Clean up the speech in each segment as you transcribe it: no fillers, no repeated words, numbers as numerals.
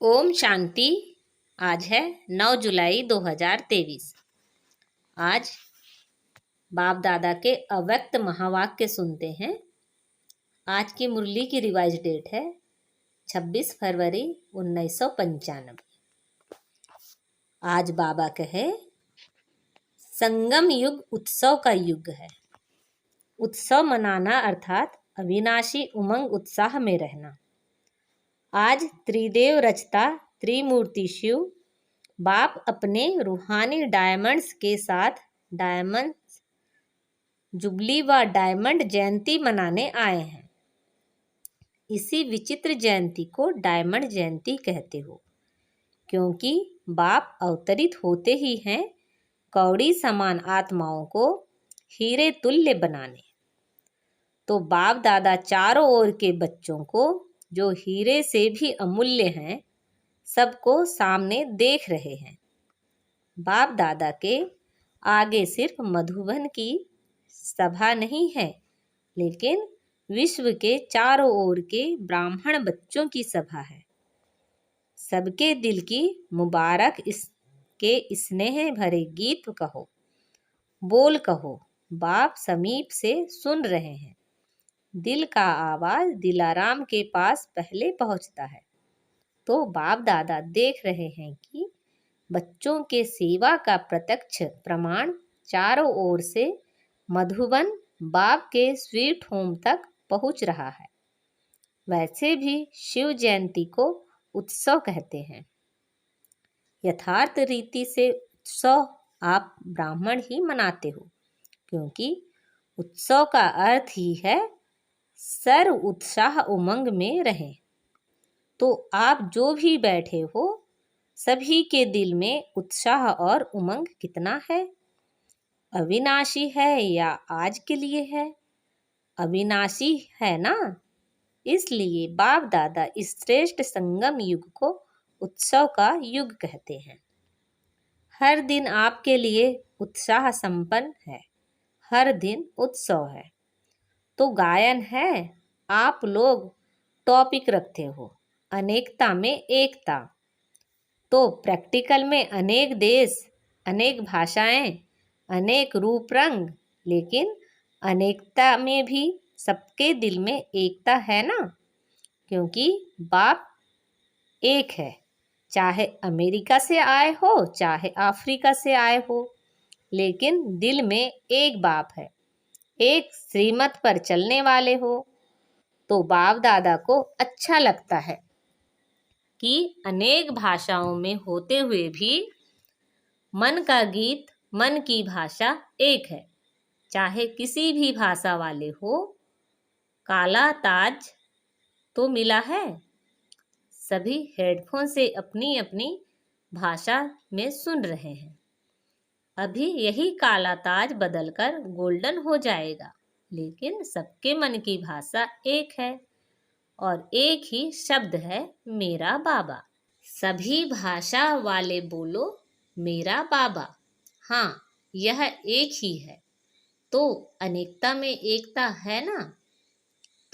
ओम शांति। आज है 9 जुलाई 2023। आज बाप दादा के अव्यक्त महावाक्य सुनते हैं। आज की मुरली की रिवाइज डेट है 26 फरवरी 1995। आज बाबा कहे संगम युग उत्सव का युग है। उत्सव मनाना अर्थात अविनाशी उमंग उत्साह में रहना। आज त्रिदेव रचता त्रिमूर्ति शिव बाप अपने रूहानी डायमंड्स के साथ डायमंड जुबली व डायमंड जयंती मनाने आए हैं। इसी विचित्र जयंती को डायमंड जयंती कहते हो, क्योंकि बाप अवतरित होते ही हैं कौड़ी समान आत्माओं को हीरे तुल्य बनाने। तो बाप दादा चारों ओर के बच्चों को जो हीरे से भी अमूल्य हैं सबको सामने देख रहे हैं। बाप दादा के आगे सिर्फ मधुबन की सभा नहीं है, लेकिन विश्व के चारों ओर के ब्राह्मण बच्चों की सभा है। सबके दिल की मुबारक इसके स्नेह भरे गीत कहो, बोल कहो। बाप समीप से सुन रहे हैं। दिल का आवाज दिलाराम के पास पहले पहुंचता है। तो बाप दादा देख रहे हैं कि बच्चों के सेवा का प्रत्यक्ष प्रमाण चारों ओर से मधुबन बाप के स्वीट होम तक पहुंच रहा है। वैसे भी शिव जयंती को उत्सव कहते हैं। यथार्थ रीति से उत्सव आप ब्राह्मण ही मनाते हो, क्योंकि उत्सव का अर्थ ही है सर्व उत्साह उमंग में रहें। तो आप जो भी बैठे हो सभी के दिल में उत्साह और उमंग कितना है? अविनाशी है या आज के लिए है? अविनाशी है ना। इसलिए बाप दादा इस श्रेष्ठ संगम युग को उत्सव का युग कहते हैं। हर दिन आपके लिए उत्साह संपन्न है, हर दिन उत्सव है। तो गायन है, आप लोग टॉपिक रखते हो अनेकता में एकता। तो प्रैक्टिकल में अनेक देश, अनेक भाषाएं, अनेक रूप रंग, लेकिन अनेकता में भी सबके दिल में एकता है ना, क्योंकि बाप एक है। चाहे अमेरिका से आए हो, चाहे अफ्रीका से आए हो, लेकिन दिल में एक बाप है। एक श्रीमत पर चलने वाले हो। तो बाप दादा को अच्छा लगता है कि अनेक भाषाओं में होते हुए भी मन का गीत, मन की भाषा एक है। चाहे किसी भी भाषा वाले हो, काला ताज तो मिला है। सभी हेडफोन से अपनी अपनी भाषा में सुन रहे हैं। अभी यही काला ताज बदलकर गोल्डन हो जाएगा, लेकिन सबके मन की भाषा एक है और एक ही शब्द है, मेरा बाबा। सभी भाषा वाले बोलो मेरा बाबा। हाँ, यह एक ही है। तो अनेकता में एकता है ना।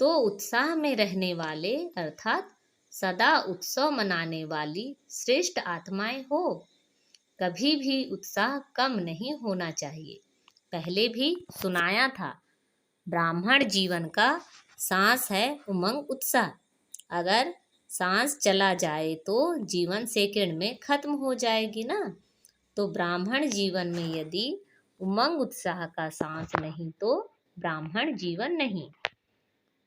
तो उत्साह में रहने वाले अर्थात सदा उत्सव मनाने वाली श्रेष्ठ आत्माएं हो। कभी भी उत्साह कम नहीं होना चाहिए। पहले भी सुनाया था, ब्राह्मण जीवन का सांस है उमंग उत्साह। अगर सांस चला जाए तो जीवन सेकंड में खत्म हो जाएगी ना। तो ब्राह्मण जीवन में यदि उमंग उत्साह का सांस नहीं तो ब्राह्मण जीवन नहीं।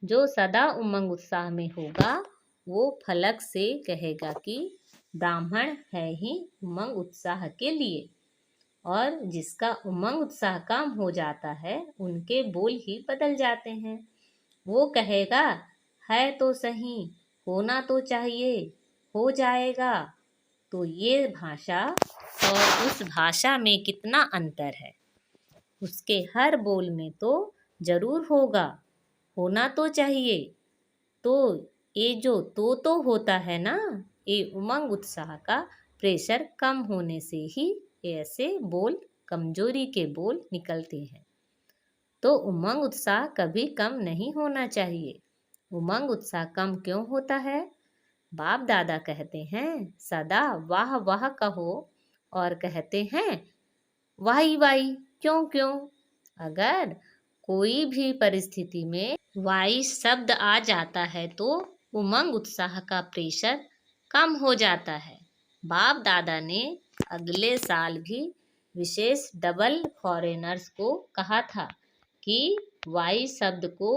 जो सदा उमंग उत्साह में होगा वो फलक से कहेगा कि ब्राह्मण है ही उमंग उत्साह के लिए। और जिसका उमंग उत्साह कम हो जाता है उनके बोल ही बदल जाते हैं। वो कहेगा है तो सही, होना तो चाहिए, हो जाएगा। तो ये भाषा और उस भाषा में कितना अंतर है। उसके हर बोल में तो जरूर होगा, होना तो चाहिए। तो ये जो तो होता है ना, ये उमंग उत्साह का प्रेशर कम होने से ही ऐसे बोल, कमजोरी के बोल निकलते हैं। तो उमंग उत्साह कभी कम नहीं होना चाहिए। उमंग उत्साह कम क्यों होता है? बाप दादा कहते हैं सदा वाह वाह कहो और कहते हैं वाई वाई क्यों क्यों। अगर कोई भी परिस्थिति में वाई शब्द आ जाता है तो उमंग उत्साह का प्रेशर कम हो जाता है। बाप दादा ने अगले साल भी विशेष डबल फॉरेनर्स को कहा था कि वाई शब्द को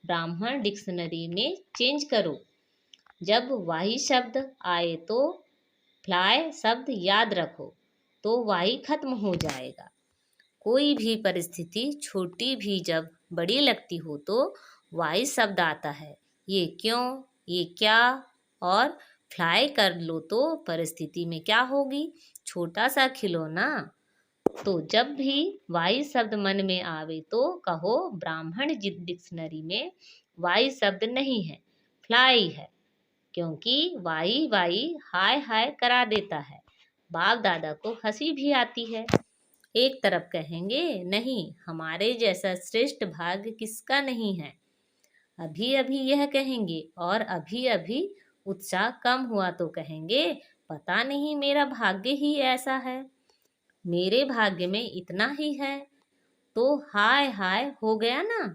ब्राह्मण डिक्शनरी में चेंज करो। जब वाई शब्द आए तो फ्लाई शब्द याद रखो तो वाई खत्म हो जाएगा। कोई भी परिस्थिति छोटी भी जब बड़ी लगती हो तो वाई शब्द आता है। ये क्यों, ये क्या, और फ्लाई कर लो तो परिस्थिति में क्या होगी, छोटा सा खिलौना। तो जब भी वाई शब्द मन में आवे तो कहो ब्राह्मण डिक्शनरी में वाई शब्द नहीं है, फ्लाई है, क्योंकि वाई वाई हाय हाय करा देता है। बाप दादा को हंसी भी आती है। एक तरफ कहेंगे नहीं हमारे जैसा श्रेष्ठ भाग्य किसका नहीं है, अभी अभी यह कहेंगे, और अभी अभी उत्साह कम हुआ तो कहेंगे पता नहीं मेरा भाग्य ही ऐसा है, मेरे भाग्य में इतना ही है। तो हाय हाय हो गया ना।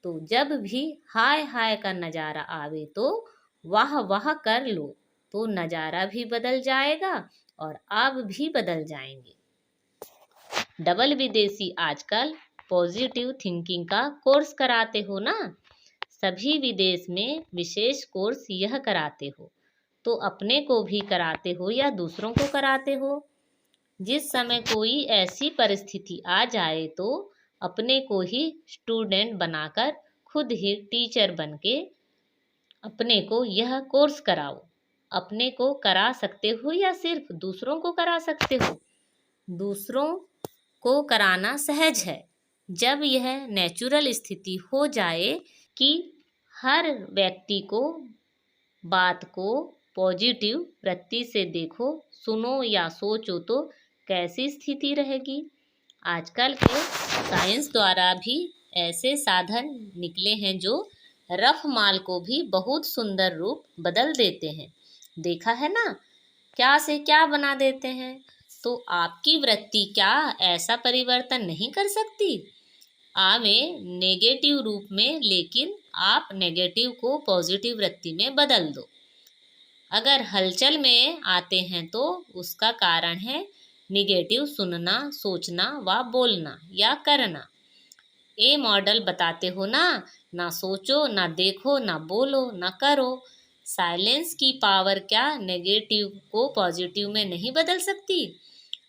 तो जब भी हाय हाय का नज़ारा आवे तो वाह वाह कर लो तो नज़ारा भी बदल जाएगा और आप भी बदल जाएंगे। डबल विदेशी आजकल पॉजिटिव थिंकिंग का कोर्स कराते हो ना। सभी विदेश में विशेष कोर्स यह कराते हो, तो अपने को भी कराते हो या दूसरों को कराते हो। जिस समय कोई ऐसी परिस्थिति आ जाए तो अपने को ही स्टूडेंट बनाकर खुद ही टीचर बन के अपने को यह कोर्स कराओ। अपने को करा सकते हो या सिर्फ दूसरों को करा सकते हो। दूसरों को कराना सहज है जब यह नेचुरल स्थिति हो जाए कि हर व्यक्ति को बात को पॉजिटिव वृत्ति से देखो, सुनो या सोचो तो कैसी स्थिति रहेगी। आजकल के साइंस द्वारा भी ऐसे साधन निकले हैं जो रफ माल को भी बहुत सुंदर रूप बदल देते हैं। देखा है ना, क्या से क्या बना देते हैं। तो आपकी वृत्ति क्या ऐसा परिवर्तन नहीं कर सकती? आवे नेगेटिव रूप में, लेकिन आप नेगेटिव को पॉजिटिव वृत्ति में बदल दो। अगर हलचल में आते हैं तो उसका कारण है निगेटिव सुनना, सोचना व बोलना या करना। ये मॉडल बताते हो ना, ना सोचो, ना देखो, ना बोलो, ना करो। साइलेंस की पावर क्या नेगेटिव को पॉजिटिव में नहीं बदल सकती?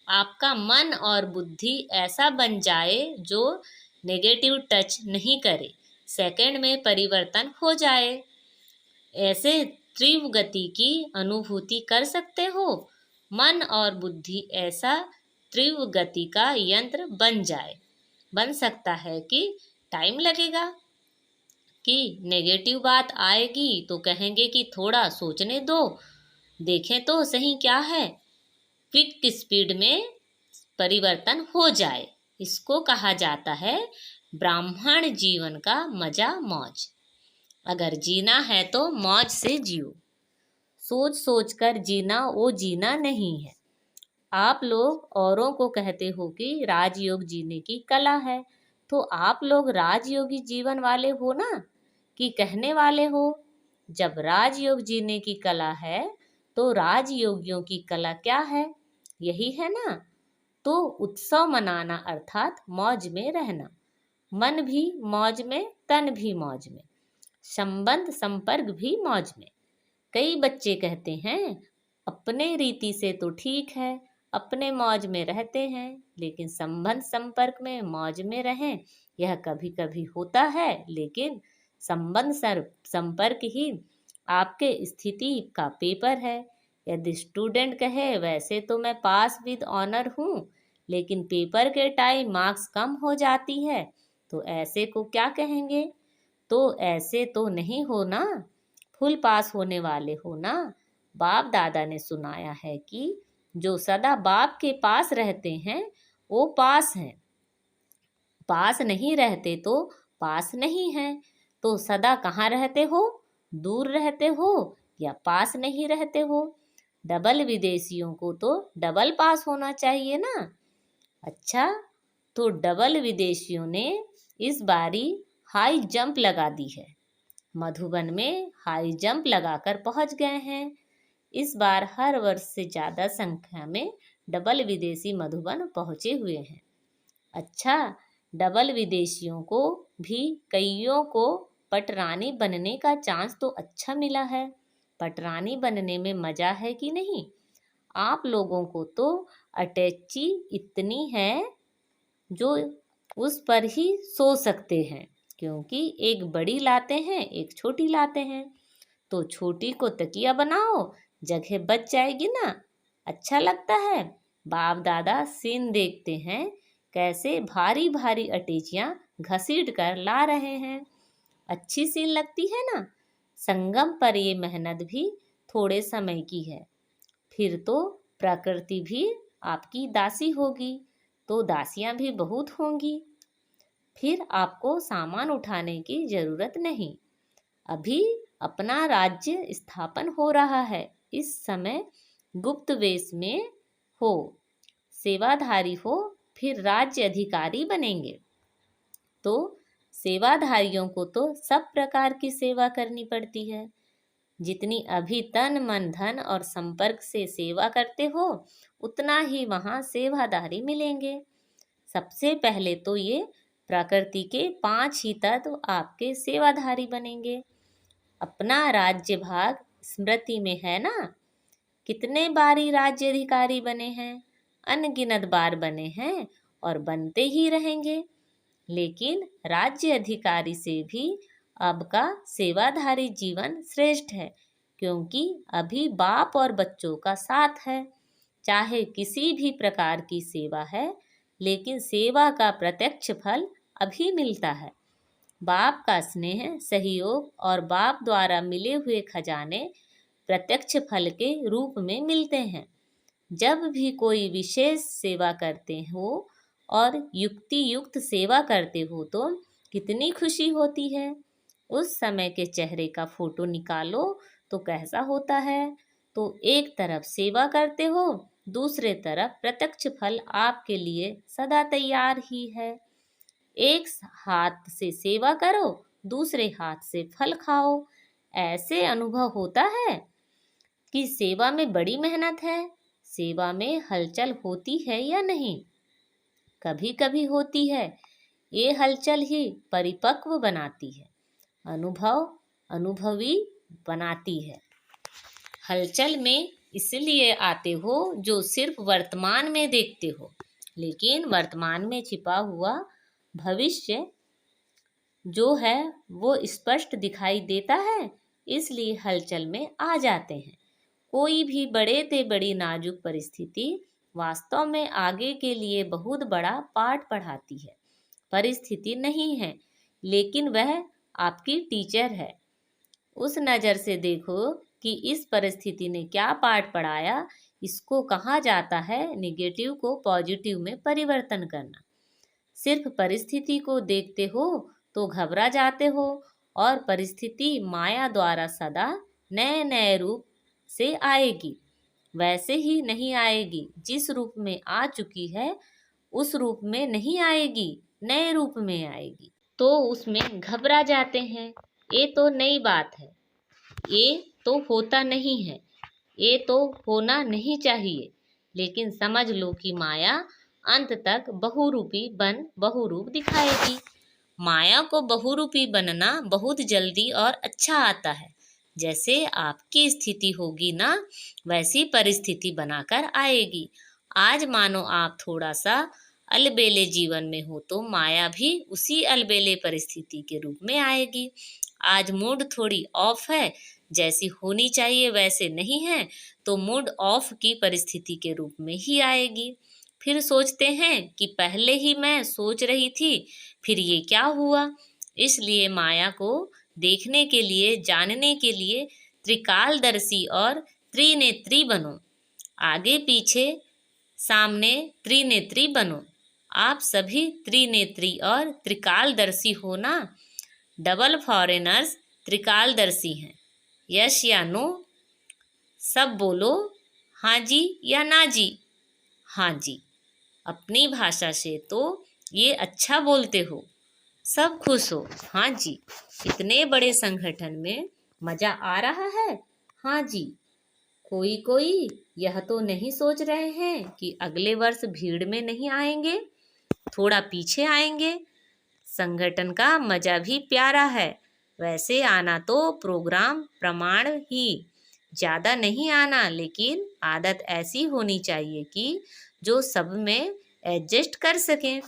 आपका मन और बुद्धि ऐसा बन जाए जो नेगेटिव टच नहीं करे, सेकंड में परिवर्तन हो जाए। ऐसे तीव्र गति की अनुभूति कर सकते हो। मन और बुद्धि ऐसा तीव्र गति का यंत्र बन सकता है कि टाइम लगेगा। कि नेगेटिव बात आएगी तो कहेंगे कि थोड़ा सोचने दो, देखें तो सही क्या है, क्विक स्पीड में परिवर्तन हो जाए। इसको कहा जाता है ब्राह्मण जीवन का मजा मौज। अगर जीना है तो मौज से जियो। सोच सोच कर जीना वो जीना नहीं है। आप लोग औरों को कहते हो कि राजयोग जीने की कला है, तो आप लोग राजयोगी जीवन वाले हो ना, कि कहने वाले हो? जब राजयोग जीने की कला है तो राजयोगियों की कला क्या है? यही है ना। तो उत्सव मनाना अर्थात मौज में रहना, मन भी मौज में, तन भी मौज में, संबंध संपर्क भी मौज में। कई बच्चे कहते हैं अपने रीति से तो ठीक है, अपने मौज में रहते हैं, लेकिन संबंध संपर्क में मौज में रहें यह कभी कभी होता है, लेकिन संबंध संपर्क ही आपके स्थिति का पेपर है। यदि स्टूडेंट कहे वैसे तो मैं पास विद ऑनर हूँ, लेकिन पेपर के टाइम मार्क्स कम हो जाती है, तो ऐसे को क्या कहेंगे? तो ऐसे तो नहीं हो ना, फुल पास होने वाले हो ना। बाप दादा ने सुनाया है कि जो सदा बाप के पास रहते हैं वो पास हैं, पास नहीं रहते तो पास नहीं हैं। तो सदा कहाँ रहते हो? दूर रहते हो या पास नहीं रहते हो? डबल विदेशियों को तो डबल पास होना चाहिए ना। अच्छा, तो डबल विदेशियों ने इस बारी हाई जंप लगा दी है। मधुबन में हाई जंप लगाकर पहुंच गए हैं। इस बार हर वर्ष से ज़्यादा संख्या में डबल विदेशी मधुबन पहुंचे हुए हैं। अच्छा, डबल विदेशियों को भी कईयों को पटरानी बनने का चांस तो अच्छा मिला है। पटरानी बनने में मज़ा है कि नहीं? आप लोगों को तो अटैची इतनी है जो उस पर ही सो सकते हैं, क्योंकि एक बड़ी लाते हैं एक छोटी लाते हैं। तो छोटी को तकिया बनाओ, जगह बच जाएगी ना। अच्छा लगता है। बाप दादा सीन देखते हैं कैसे भारी भारी अटैचियाँ घसीट कर ला रहे हैं। अच्छी सीन लगती है ना। संगम पर ये मेहनत भी थोड़े समय की है, फिर तो प्रकृति भी आपकी दासी होगी, तो दासियां भी बहुत होंगी। फिर आपको सामान उठाने की जरूरत नहीं। अभी अपना राज्य स्थापन हो रहा है। इस समय गुप्त वेश में हो, सेवाधारी हो, फिर राज्य अधिकारी बनेंगे। तो सेवाधारियों को तो सब प्रकार की सेवा करनी पड़ती है। जितनी अभी तन मन धन और संपर्क से सेवा करते हो, उतना ही वहाँ सेवाधारी मिलेंगे। सबसे पहले तो ये प्रकृति के 5 ही तत्व आपके सेवाधारी बनेंगे। अपना राज्य भाग स्मृति में है ना। कितने बारी राज्य अधिकारी बने हैं, अनगिनत बार बने हैं और बनते ही रहेंगे। लेकिन राज्य अधिकारी से भी अब का सेवाधारी जीवन श्रेष्ठ है, क्योंकि अभी बाप और बच्चों का साथ है। चाहे किसी भी प्रकार की सेवा है, लेकिन सेवा का प्रत्यक्ष फल अभी मिलता है। बाप का स्नेह, सहयोग और बाप द्वारा मिले हुए खजाने प्रत्यक्ष फल के रूप में मिलते हैं। जब भी कोई विशेष सेवा करते हो और युक्ति युक्त सेवा करते हो तो कितनी खुशी होती है। उस समय के चेहरे का फोटो निकालो तो कैसा होता है। तो एक तरफ सेवा करते हो, दूसरे तरफ प्रत्यक्ष फल आपके लिए सदा तैयार ही है। एक हाथ से सेवा करो, दूसरे हाथ से फल खाओ। ऐसे अनुभव होता है कि सेवा में बड़ी मेहनत है। सेवा में हलचल होती है या नहीं? कभी कभी होती है। ये हलचल ही परिपक्व बनाती है, अनुभव अनुभवी बनाती है। हलचल में इसलिए आते हो जो सिर्फ वर्तमान में देखते हो, लेकिन वर्तमान में छिपा हुआ भविष्य जो है वो स्पष्ट दिखाई देता है, इसलिए हलचल में आ जाते हैं। कोई भी बड़े से बड़ी नाजुक परिस्थिति वास्तव में आगे के लिए बहुत बड़ा पाठ पढ़ाती है। परिस्थिति नहीं है, लेकिन वह आपकी टीचर है। उस नज़र से देखो कि इस परिस्थिति ने क्या पाठ पढ़ाया। इसको कहा जाता है निगेटिव को पॉजिटिव में परिवर्तन करना। सिर्फ परिस्थिति को देखते हो तो घबरा जाते हो, और परिस्थिति माया द्वारा सदा नए नए रूप से आएगी। वैसे ही नहीं आएगी, जिस रूप में आ चुकी है उस रूप में नहीं आएगी, नए रूप में आएगी। तो उसमें घबरा जाते हैं। ये तो नई बात है, ये तो होता नहीं है, ये तो होना नहीं चाहिए। लेकिन समझ लो कि माया अंत तक बहुरूपी बन बहुरूप दिखाएगी। माया को बहुरूपी बनना बहुत जल्दी और अच्छा आता है। जैसे आपकी स्थिति होगी ना, वैसी परिस्थिति बनाकर आएगी। आज मानो आप थोड़ा सा अलबेले जीवन में हो तो माया भी उसी अलबेले परिस्थिति के रूप में आएगी। आज मूड थोड़ी ऑफ है, जैसी होनी चाहिए वैसे नहीं है, तो मूड ऑफ की परिस्थिति के रूप में ही आएगी। फिर सोचते हैं कि पहले ही मैं सोच रही थी, फिर ये क्या हुआ। इसलिए माया को देखने के लिए, जानने के लिए त्रिकालदर्शी और त्रिनेत्री बनो। आगे पीछे सामने त्रिनेत्री बनो। आप सभी त्रिनेत्री और त्रिकालदर्शी हो ना। डबल फॉरेनर्स त्रिकालदर्शी हैं। यस या नो? सब बोलो हाँ जी या ना जी। हाँ जी, अपनी भाषा से तो ये अच्छा बोलते हो। सब खुश हो। हाँ जी, इतने बड़े संगठन में मजा आ रहा है। हाँ जी, कोई कोई यह तो नहीं सोच रहे हैं कि अगले वर्ष भीड़ में नहीं आएंगे, थोड़ा पीछे आएंगे। संगठन का मजा भी प्यारा है। वैसे आना तो प्रोग्राम प्रमाण ही, ज़्यादा नहीं आना, लेकिन आदत ऐसी होनी चाहिए कि जो सब में एडजस्ट कर सकें।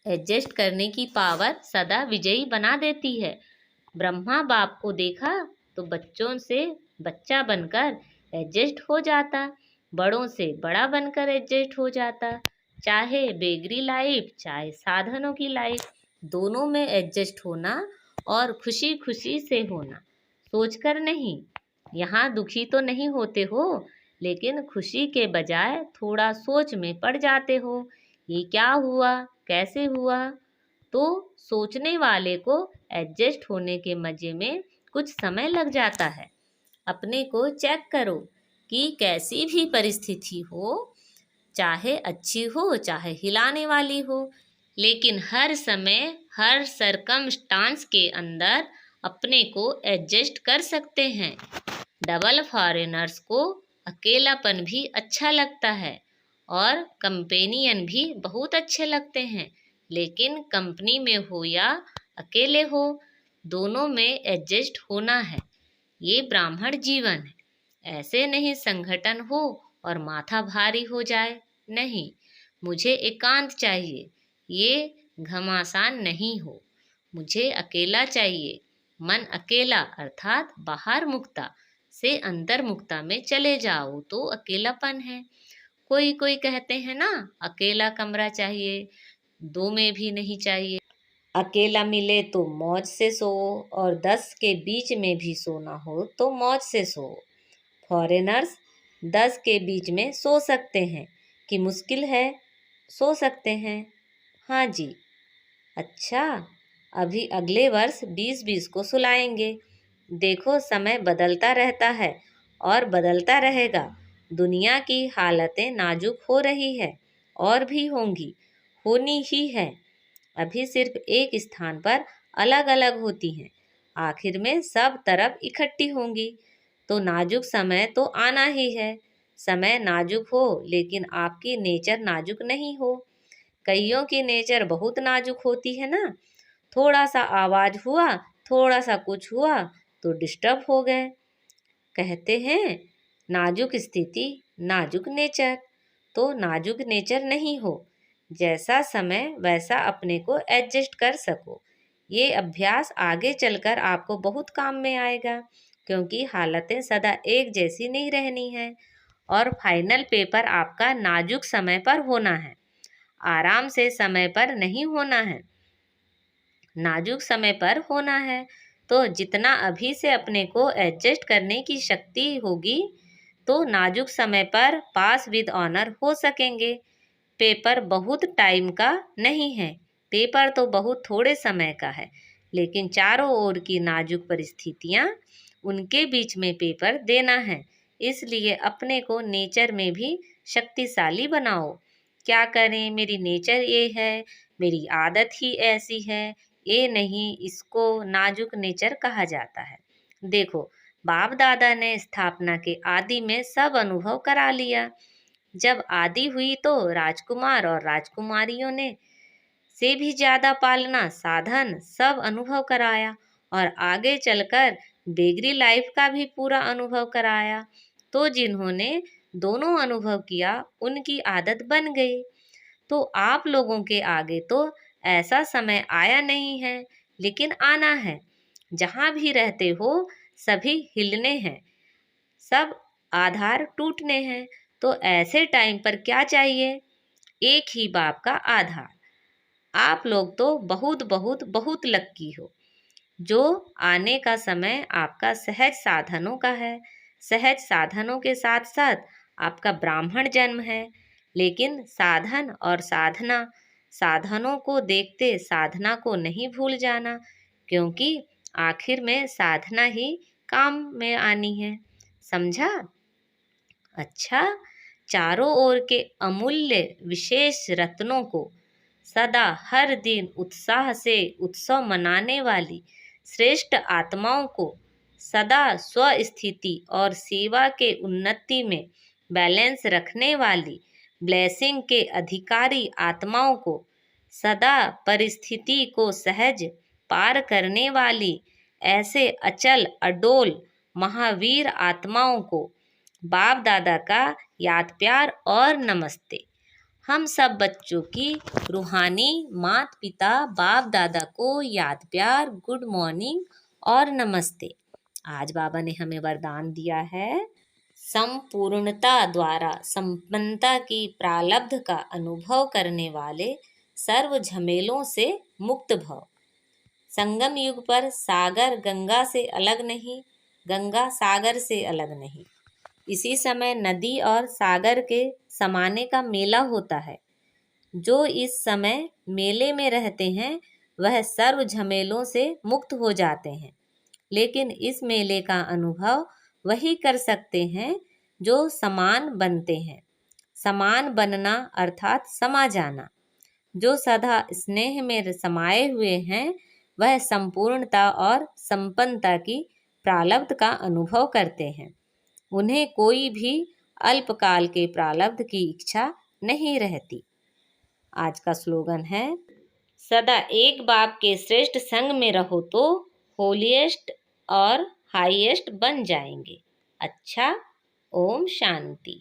एडजस्ट करने की पावर सदा विजयी बना देती है। ब्रह्मा बाप को देखा तो बच्चों से बच्चा बनकर एडजस्ट हो जाता, बड़ों से बड़ा बनकर एडजस्ट हो जाता। चाहे बेगरी लाइफ चाहे साधनों की लाइफ, दोनों में एडजस्ट होना और खुशी खुशी से होना, सोचकर नहीं। यहाँ दुखी तो नहीं होते हो, लेकिन खुशी के बजाय थोड़ा सोच में पड़ जाते हो, ये क्या हुआ, कैसे हुआ। तो सोचने वाले को एडजस्ट होने के मजे में कुछ समय लग जाता है। अपने को चेक करो कि कैसी भी परिस्थिति हो, चाहे अच्छी हो चाहे हिलाने वाली हो, लेकिन हर समय हर सरकमस्टांस के अंदर अपने को एडजस्ट कर सकते हैं। डबल फॉरेनर्स को अकेलापन भी अच्छा लगता है और कंपेनियन भी बहुत अच्छे लगते हैं, लेकिन कंपनी में हो या अकेले हो, दोनों में एडजस्ट होना है। ये ब्राह्मण जीवन है। ऐसे नहीं संगठन हो और माथा भारी हो जाए, नहीं। मुझे एकांत चाहिए, ये घमासान नहीं हो। मुझे अकेला चाहिए, मन अकेला अर्थात बाहर मुक्ता से अंतर मुक्ता में चले जाओ तो अकेलापन है। कोई कोई कहते हैं ना, अकेला कमरा चाहिए, दो में भी नहीं चाहिए। अकेला मिले तो मौज से सो, और 10 के बीच में भी सोना हो तो मौज से सो। फॉरेनर्स 10 के बीच में सो सकते हैं कि मुश्किल है? सो सकते हैं। हाँ जी। अच्छा, अभी अगले वर्ष 20-20 को सुलाएंगे। देखो समय बदलता रहता है और बदलता रहेगा। दुनिया की हालतें नाजुक हो रही है और भी होंगी, होनी ही है। अभी सिर्फ एक स्थान पर अलग अलग होती हैं, आखिर में सब तरफ इकट्ठी होंगी। तो नाजुक समय तो आना ही है। समय नाजुक हो लेकिन आपकी नेचर नाजुक नहीं हो। कईयों की नेचर बहुत नाजुक होती है ना, थोड़ा सा आवाज हुआ, थोड़ा सा कुछ हुआ तो डिस्टर्ब हो गए। कहते हैं नाजुक स्थिति नाजुक नेचर, तो नाजुक नेचर नहीं हो। जैसा समय वैसा अपने को एडजस्ट कर सको। ये अभ्यास आगे चलकर आपको बहुत काम में आएगा, क्योंकि हालतें सदा एक जैसी नहीं रहनी है। और फाइनल पेपर आपका नाजुक समय पर होना है, आराम से समय पर नहीं होना है, नाजुक समय पर होना है। तो जितना अभी से अपने को एडजस्ट करने की शक्ति होगी, तो नाजुक समय पर पास विद ऑनर हो सकेंगे। पेपर बहुत टाइम का नहीं है, पेपर तो बहुत थोड़े समय का है, लेकिन चारों ओर की नाजुक परिस्थितियाँ, उनके बीच में पेपर देना है। इसलिए अपने को नेचर में भी शक्तिशाली बनाओ। क्या करें, मेरी नेचर ये है, मेरी आदत ही ऐसी है, ये नहीं, इसको नाजुक नेचर कहा जाता है। देखो, बाप दादा ने स्थापना के आदि में सब अनुभव करा लिया। जब आदि हुई तो राजकुमार और राजकुमारियों ने से भी ज्यादा पालना साधन सब अनुभव कराया, और आगे चलकर बेगरी लाइफ का भी पूरा अनुभव कराया। तो जिन्होंने दोनों अनुभव किया उनकी आदत बन गई। तो आप लोगों के आगे तो ऐसा समय आया नहीं है, लेकिन आना है। जहाँ भी रहते हो सभी हिलने हैं, सब आधार टूटने हैं। तो ऐसे टाइम पर क्या चाहिए? एक ही बाप का आधार। आप लोग तो बहुत बहुत बहुत लक्की हो, जो आने का समय आपका सहज साधनों का है। सहज साधनों के साथ साथ आपका ब्राह्मण जन्म है, लेकिन साधन और साधना, साधनों को देखते साधना को नहीं भूल जाना, क्योंकि आखिर में साधना ही काम में आनी है। समझा? अच्छा, चारों ओर के अमूल्य विशेष रत्नों को सदा हर दिन उत्साह से उत्सव मनाने वाली श्रेष्ठ आत्माओं को सदा स्वस्थिति और सेवा के उन्नति में बैलेंस रखने वाली ब्लेसिंग के अधिकारी आत्माओं को सदा परिस्थिति को सहज पार करने वाली ऐसे अचल अडोल महावीर आत्माओं को बाप दादा का याद प्यार और नमस्ते। हम सब बच्चों की रूहानी माता पिता बाप दादा को याद प्यार, गुड मॉर्निंग और नमस्ते। आज बाबा ने हमें वरदान दिया है, संपूर्णता द्वारा संपन्नता की प्रारब्ध का अनुभव करने वाले सर्व झमेलों से मुक्त भव। संगम युग पर सागर गंगा से अलग नहीं, गंगा सागर से अलग नहीं। इसी समय नदी और सागर के समाने का मेला होता है। जो इस समय मेले में रहते हैं वह सर्व झमेलों से मुक्त हो जाते हैं, लेकिन इस मेले का अनुभव वही कर सकते हैं जो समान बनते हैं। समान बनना अर्थात समा जाना। जो सदा स्नेह में समाये हुए हैं वह संपूर्णता और संपन्नता की प्रारब्ध का अनुभव करते हैं। उन्हें कोई भी अल्पकाल के प्रारब्ध की इच्छा नहीं रहती। आज का स्लोगन है, सदा एक बाप के श्रेष्ठ संग में रहो तो होलीएस्ट और हाईएस्ट बन जाएंगे। अच्छा, ओम शांति।